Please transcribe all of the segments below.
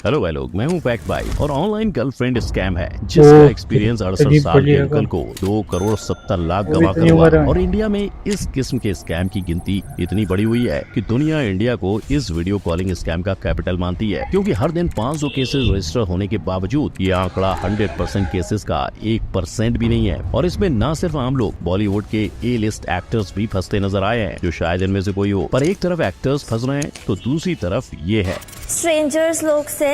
Hello भाई लोग, मैं हूँ फैक्ट भाई। और ऑनलाइन गर्लफ्रेंड स्कैम है जिसका एक्सपीरियंस 68 साल के अंकल को 2 करोड़ 70 लाख गवा कर हुआ। और इंडिया में इस किस्म के स्कैम की गिनती इतनी बड़ी हुई है कि दुनिया इंडिया को इस वीडियो कॉलिंग स्कैम का कैपिटल मानती है, क्योंकि हर दिन 500 केसेस रजिस्टर होने के बावजूद ये आंकड़ा 100% केसेस का 1% भी नहीं है। और इसमें न सिर्फ आम लोग, बॉलीवुड के ए लिस्ट एक्टर्स भी फंसते नजर आए हैं, जो शायद इनमें से कोई हो। पर एक तरफ एक्टर्स फंस रहे हैं तो दूसरी तरफ ये है स्ट्रेंजर्स लोग से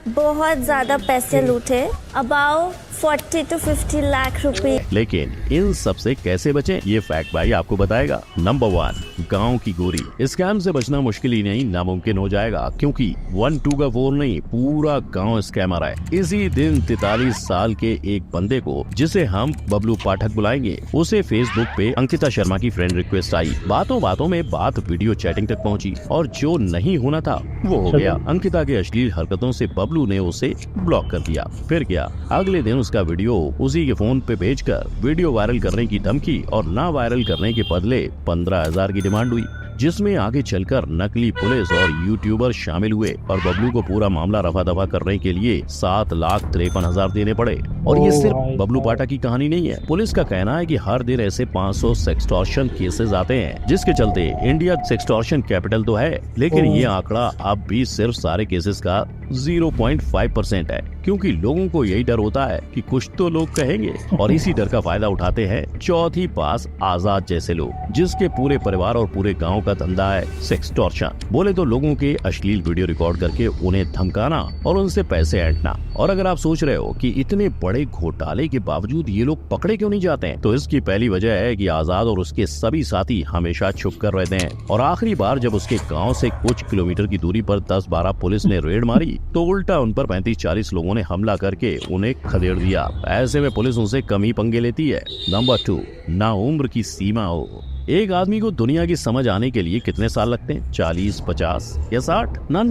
बहुत ज्यादा पैसे लूटे, अबाउट 40 to 50 लाख रुपए। लेकिन इन सब से कैसे बचें, ये फैक्ट भाई आपको बताएगा। नंबर 1, गांव की गोरी। स्कैम से बचना मुश्किल ही नहीं, नामुमकिन हो जाएगा, क्योंकि 1-2 का 4 नहीं, पूरा गांव स्कैमर है। इसी दिन 43 साल के एक बंदे को, जिसे हम बबलू पाठक बुलाएंगे, उसे फेसबुक पे अंकिता शर्मा की फ्रेंड रिक्वेस्ट आई। बातों बातों में बात वीडियो चैटिंग तक पहुंची और जो नहीं होना था वो हो गया। अंकिता के अश्लील हरकतों से बबलू ने उसे ब्लॉक कर दिया। फिर क्या, अगले दिन उसका वीडियो उसी के फोन पे भेजकर वीडियो वायरल करने की धमकी और ना वायरल करने के बदले 15,000 की डिमांड हुई, जिसमें आगे चलकर नकली पुलिस और यूट्यूबर शामिल हुए और बबलू को पूरा मामला रफा दफा करने के लिए 7,53,000 देने पड़े। और ये सिर्फ बबलू पाठक की कहानी नहीं है। पुलिस का कहना है कि हर दिन ऐसे 500 सेक्सटॉर्शन केसेस आते हैं, जिसके चलते इंडिया सेक्सटॉर्शन कैपिटल तो है, लेकिन ये आंकड़ा अब भी सिर्फ सारे केसेस का 0.5% है, क्योंकि लोगों को यही डर होता है कि कुछ तो लोग कहेंगे। और इसी डर का फायदा उठाते हैं चौथी पास आजाद जैसे लोग, जिसके पूरे परिवार और पूरे गांव का धंधा है सेक्सटॉर्शन। बोले तो लोगों के अश्लील वीडियो रिकॉर्ड करके उन्हें धमकाना और उनसे पैसे ऐंठना। और अगर आप सोच रहे हो कि इतने बड़े घोटाले के बावजूद ये लोग पकड़े क्यों नहीं जाते हैं, तो इसकी पहली वजह है कि आजाद और उसके सभी साथी हमेशा छुप कर रहते हैं। और आखिरी बार जब उसके गाँव से कुछ किलोमीटर की दूरी पर 10-12 पुलिस ने रेड मारी, तो उल्टा उन पर 35-40 लोगों ने हमला करके उन्हें खदेड़ दिया। ऐसे में पुलिस उनसे कम ही पंगे लेती है। नंबर 2, ना उम्र की सीमा हो। एक आदमी को दुनिया की समझ आने के लिए कितने साल लगते हैं? 40, 50 या 60? ना,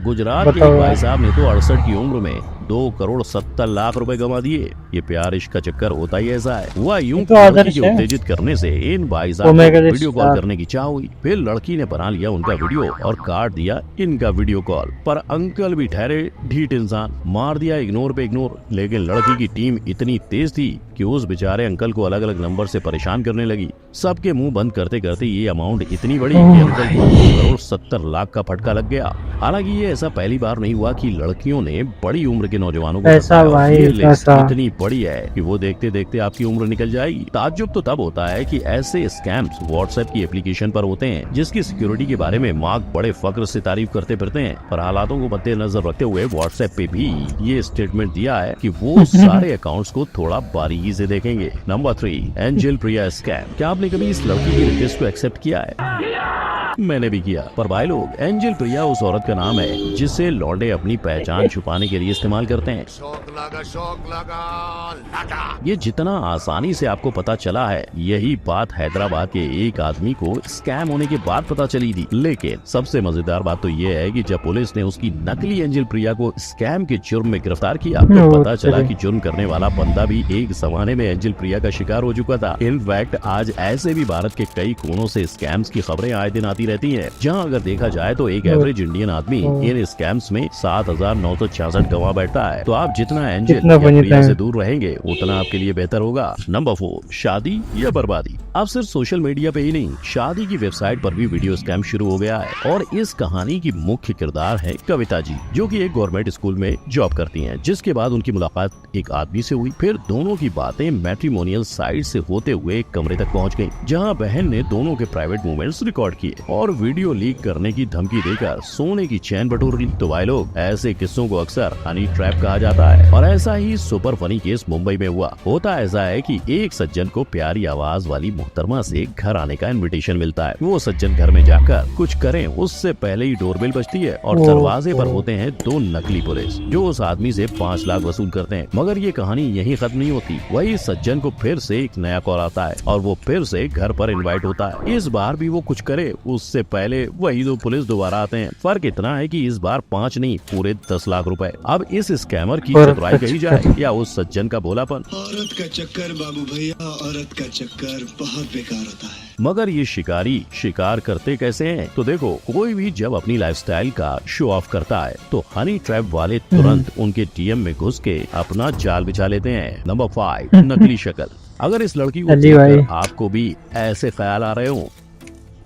गुजरात के भाई साहब ने तो 68 की उम्र में 2,70,00,000 रुपए गंवा दिए। ये प्यार इश्क का चक्कर होता ही ऐसा है। हुआ यूं कि लड़की के उत्तेजित करने से इन भाई साहब को वीडियो कॉल करने की चाह हुई। फिर लड़की ने बना लिया उनका वीडियो और काट दिया इनका वीडियो कॉल। पर अंकल भी ठहरे ढीठ इंसान, मार दिया इग्नोर पे इग्नोर। लेकिन लड़की की टीम इतनी तेज थी कि उस बेचारे अंकल को अलग अलग नंबर से परेशान करने लगी। सबके मुंह बंद करते करते ये अमाउंट इतनी बड़ी कि अंकल को 2,70,00,000 का फटका लग गया। हालांकि ये ऐसा पहली बार नहीं हुआ कि लड़कियों ने बड़ी उम्र के नौजवानों को इतनी बड़ी है कि वो देखते देखते आपकी उम्र निकल जाएगी। ताज्जुब तो तब होता है कि ऐसे स्कैम्स व्हाट्सएप की एप्लीकेशन पर होते हैं, जिसकी सिक्योरिटी के बारे में मार्क बड़े फक्र से तारीफ करते फिरते हैं। पर हालातों को मद्देनजर रखते हुए व्हाट्सएप पे भी ये स्टेटमेंट दिया है कि वो सारे अकाउंट्स को थोड़ा बारीकी से देखेंगे। नंबर 3, एंजल प्रिया स्कैम। क्या आपने कभी इस लड़की की रिक्वेस्ट को एक्सेप्ट किया है? मैंने भी किया। पर भाई लोग, एंजल प्रिया उस औरत का नाम है जिसे लौंडे अपनी पहचान छुपाने के लिए इस्तेमाल करते हैं। शौक लगा। ये जितना आसानी से आपको पता चला है, यही बात हैदराबाद के एक आदमी को स्कैम होने के बाद पता चली थी। लेकिन सबसे मजेदार बात तो ये है कि जब पुलिस ने उसकी नकली एंजल प्रिया को स्कैम के जुर्म में गिरफ्तार किया, तो पता चला कि जुर्म करने वाला बंदा भी एक जमाने में एंजल प्रिया का शिकार हो चुका था। इनफैक्ट आज ऐसे भी भारत के कई कोनों से स्कैम्स की खबरें आए दिन आती रहती हैं, जहां अगर देखा जाए तो एक एवरेज इंडियन आदमी इन स्कैम्स में 7,966 गंवा बैठता है। तो आप जितना एंजल प्रिया से दूर रहेंगे, उतना आपके लिए बेहतर होगा। नंबर 4, शादी या बर्बादी। अब सिर्फ सोशल मीडिया पे ही नहीं, शादी की वेबसाइट पर भी वीडियो स्कैम शुरू हो गया है। और इस कहानी की मुख्य किरदार है कविता जी, जो कि एक गवर्नमेंट स्कूल में जॉब करती हैं। जिसके बाद उनकी मुलाकात एक आदमी से हुई। फिर दोनों की बातें मैट्रिमोनियल साइट से होते हुए एक कमरे तक पहुंच गई, जहां बहन ने दोनों के प्राइवेट मूवमेंट्स रिकॉर्ड किए और वीडियो लीक करने की धमकी देकर सोने की चैन बटोर ली। तो भाई लोग, ऐसे किस्सों को अक्सर हनी ट्रैप कहा जाता है। और ऐसा ही सुपर फनी केस मुंबई में हुआ। होता ऐसा है कि एक सज्जन को प्यारी आवाज वाली मुहतरमा से घर आने का इनविटेशन मिलता है। वो सज्जन घर में जाकर कुछ करें उससे पहले ही डोरबेल बजती है और दरवाजे पर होते हैं 2 नकली पुलिस, जो उस आदमी से 5 लाख वसूल करते हैं। मगर ये कहानी यहीं खत्म नहीं होती। वही सज्जन को फिर से एक नया कॉल आता है और वो फिर से घर पर इनवाइट होता है। इस बार भी वो कुछ करे उससे पहले वही दो पुलिस दोबारा आते हैं। फर्क इतना है कि इस बार 5 नहीं पूरे 10 लाख रुपए। अब इस स्कैमर की चतुराई कही जाए या उस सज्जन का भोलापन। औरत का चक्कर बाबू भैया, औरत का चक्कर बहुत बेकार होता है। मगर ये शिकारी शिकार करते कैसे हैं? तो देखो, कोई भी जब अपनी लाइफस्टाइल का शो ऑफ करता है तो हनी ट्रैप वाले तुरंत उनके डीएम में घुस के अपना जाल बिछा लेते हैं। नंबर 5, नकली शक्ल। अगर इस लड़की को देखकर आपको भी ऐसे ख्याल आ रहे हो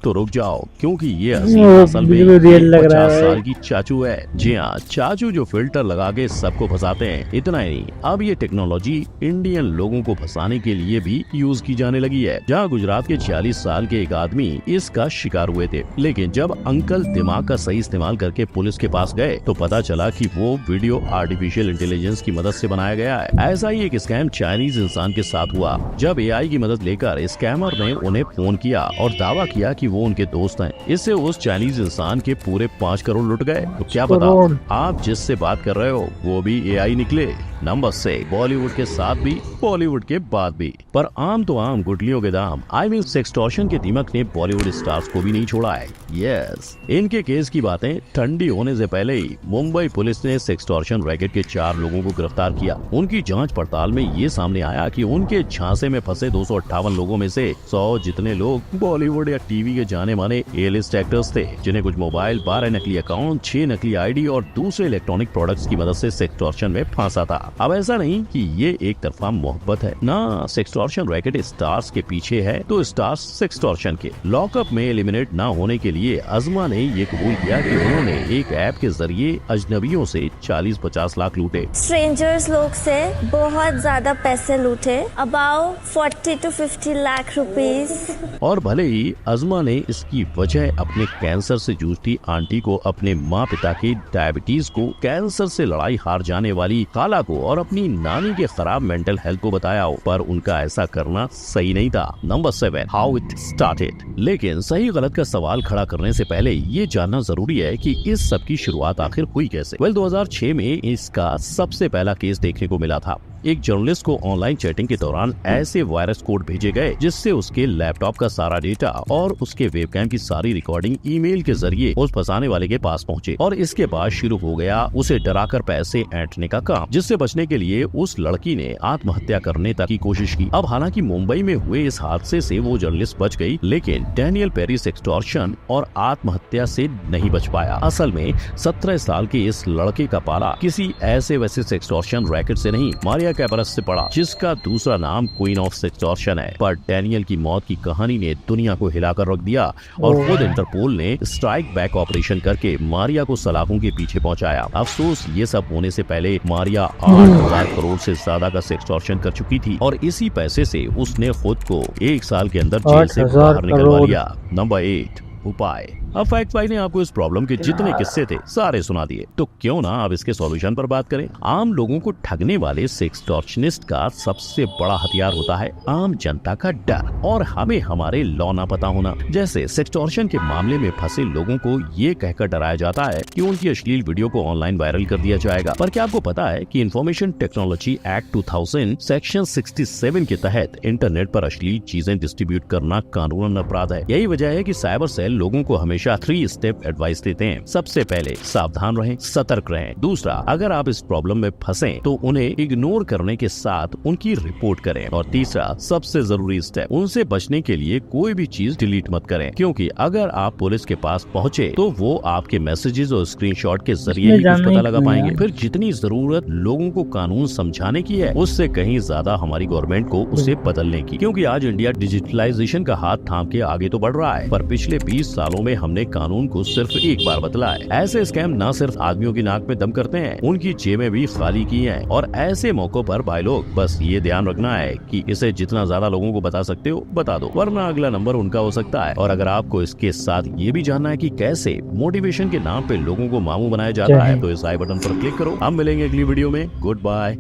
तो रुक जाओ, क्योंकि ये हसीन असल में 50 साल की चाचू है। जी हाँ, चाचू जो फिल्टर लगा के सबको फंसाते हैं। इतना ही नहीं, अब ये टेक्नोलॉजी इंडियन लोगों को फंसाने के लिए भी यूज की जाने लगी है। जहाँ गुजरात के 40 साल के एक आदमी इसका शिकार हुए थे, लेकिन जब अंकल दिमाग का सही इस्तेमाल करके पुलिस के पास गए तो पता चला कि वो वीडियो आर्टिफिशियल इंटेलिजेंस की मदद से बनाया गया है। ऐसा ही एक स्कैम चाइनीज इंसान के साथ हुआ। जब एआई की मदद लेकर स्कैमर ने उन्हें फोन किया और दावा किया कि वो उनके दोस्त हैं। इससे उस चाइनीज इंसान के पूरे 5 करोड़ लुट गए। तो क्या पता आप जिससे बात कर रहे हो वो भी एआई निकले। नंबर 6, बॉलीवुड के साथ भी बॉलीवुड के बाद भी। पर आम तो आम, गुटलियों के दाम। आई मीन सेक्सटॉर्शन के दीमक ने बॉलीवुड स्टार्स को भी नहीं छोड़ा है। यस, इनके केस की बातें ठंडी होने से पहले ही मुंबई पुलिस ने सेक्सटॉर्शन रैकेट के 4 लोगों को गिरफ्तार किया। उनकी जांच पड़ताल में ये सामने आया कि उनके झांसे में फंसे 258 लोगों में से 100 जितने लोग बॉलीवुड या टीवी के जाने माने ए लिस्ट एक्टर्स थे, जिन्हें कुछ मोबाइल, 12 नकली अकाउंट, 6 नकली आईडी और दूसरे इलेक्ट्रॉनिक प्रोडक्ट्स की मदद से सेक्सटॉर्शन में फंसा था। अब ऐसा नहीं कि ये एक तरफा मोहब्बत है ना, सेक्सटॉर्शन रैकेट स्टार्स के पीछे है तो स्टार्स सेक्सटॉर्शन के। लॉकअप में एलिमिनेट ना होने के लिए अज़मा ने ये कबूल किया कि उन्होंने एक ऐप के जरिए अजनबियों से 40-50 लाख लूटे। स्ट्रेंजर्स लोग से बहुत ज्यादा पैसे लूटे, अबाउट 40 to 50 लाख रुपीस। और भले ही अज़मा ने इसकी वजह अपने कैंसर से जूझती आंटी को, अपने माँ पिता के डायबिटीज को, कैंसर से लड़ाई हार जाने वाली खाला को और अपनी नानी के खराब मेंटल हेल्थ को बताया हो, पर उनका ऐसा करना सही नहीं था। Number 7, how it started. लेकिन सही गलत का सवाल खड़ा करने से पहले ये जानना जरूरी है कि इस सब की शुरुआत आखिर हुई कैसे। 2006 में इसका सबसे पहला केस देखने को मिला था। एक जर्नलिस्ट को ऑनलाइन चैटिंग के दौरान ऐसे वायरस कोड भेजे गए जिससे उसके लैपटॉप का सारा डेटा और उसके वेबकैम की सारी रिकॉर्डिंग ईमेल के जरिए उस फंसाने वाले के पास पहुंचे। और इसके बाद शुरू हो गया उसे डराकर पैसे ऐंठने का काम, जिससे बचने के लिए उस लड़की ने आत्महत्या करने तक की कोशिश की। अब हालांकि मुंबई में हुए इस हादसे से वो जर्नलिस्ट बच गई, लेकिन डैनियल पेरी सेक्सटॉर्शन और आत्महत्या से नहीं बच पाया। असल में 17 साल के इस लड़के का पाला किसी ऐसे वैसे सेक्सटॉर्शन रैकेट से नहीं, मारिया कैपरस से पड़ा, जिसका दूसरा नाम क्वीन ऑफ सेक्सटॉर्शन है। पर डैनियल की मौत की कहानी ने दुनिया को हिलाकर रख दिया और खुद इंटरपोल ने स्ट्राइक बैक ऑपरेशन करके मारिया को सलाखों के पीछे पहुंचाया। अफसोस ये सब होने से पहले मारिया 8,000 करोड़ से ज्यादा का सेक्सटॉर्शन कर चुकी थी और इसी पैसे से उसने खुद को 1 साल के अंदर जेल से बाहर निकलवा लिया। नंबर 8, उपाय। अब फैक्ट भाई ने आपको इस प्रॉब्लम के जितने किस्से थे सारे सुना दिए, तो क्यों ना अब इसके सॉल्यूशन पर बात करें। आम लोगों को ठगने वाले सेक्सटॉर्शनिस्ट का सबसे बड़ा हथियार होता है आम जनता का डर और हमें हमारे लॉ ना पता होना। जैसे सेक्सटॉर्शन के मामले में फंसे लोगों को ये कहकर डराया जाता है कि उनकी अश्लील वीडियो को ऑनलाइन वायरल कर दिया जाएगा। पर क्या आपको पता है कि इंफॉर्मेशन टेक्नोलॉजी एक्ट 2000 सेक्शन 67 के तहत इंटरनेट पर अश्लील चीजें डिस्ट्रीब्यूट करना कानूनन अपराध है। यही वजह है कि साइबर सेल लोगों को हमेशा 3 स्टेप एडवाइस देते हैं। सबसे पहले सावधान रहें, सतर्क रहें। दूसरा, अगर आप इस प्रॉब्लम में फंसे तो उन्हें इग्नोर करने के साथ उनकी रिपोर्ट करें। और तीसरा सबसे जरूरी स्टेप, उनसे बचने के लिए कोई भी चीज डिलीट मत करें, क्योंकि अगर आप पुलिस के पास पहुंचे तो वो आपके मैसेजेस और स्क्रीनशॉट के जरिए ही कुछ पता लगा पाएंगे। फिर जितनी जरूरत लोगों को कानून समझाने की है उससे कहीं ज्यादा हमारी गवर्नमेंट को उसे बदलने की, क्योंकि आज इंडिया डिजिटलाइजेशन का हाथ थाम के आगे तो बढ़ रहा है, पर पिछले 20 सालों में हमने कानून को सिर्फ एक बार बदला है। ऐसे स्कैम न सिर्फ आदमियों की नाक में दम करते हैं, उनकी जेबें भी खाली की हैं। और ऐसे मौकों पर भाई लोग बस ये ध्यान रखना है कि इसे जितना ज्यादा लोगों को बता सकते हो बता दो, वरना अगला नंबर उनका हो सकता है। और अगर आपको इसके साथ ये भी जानना है कि कैसे मोटिवेशन के नाम पे लोगों को मामू बनाया जाता है तो इस आई बटन पर क्लिक करो। हम मिलेंगे अगली वीडियो में। Good bye.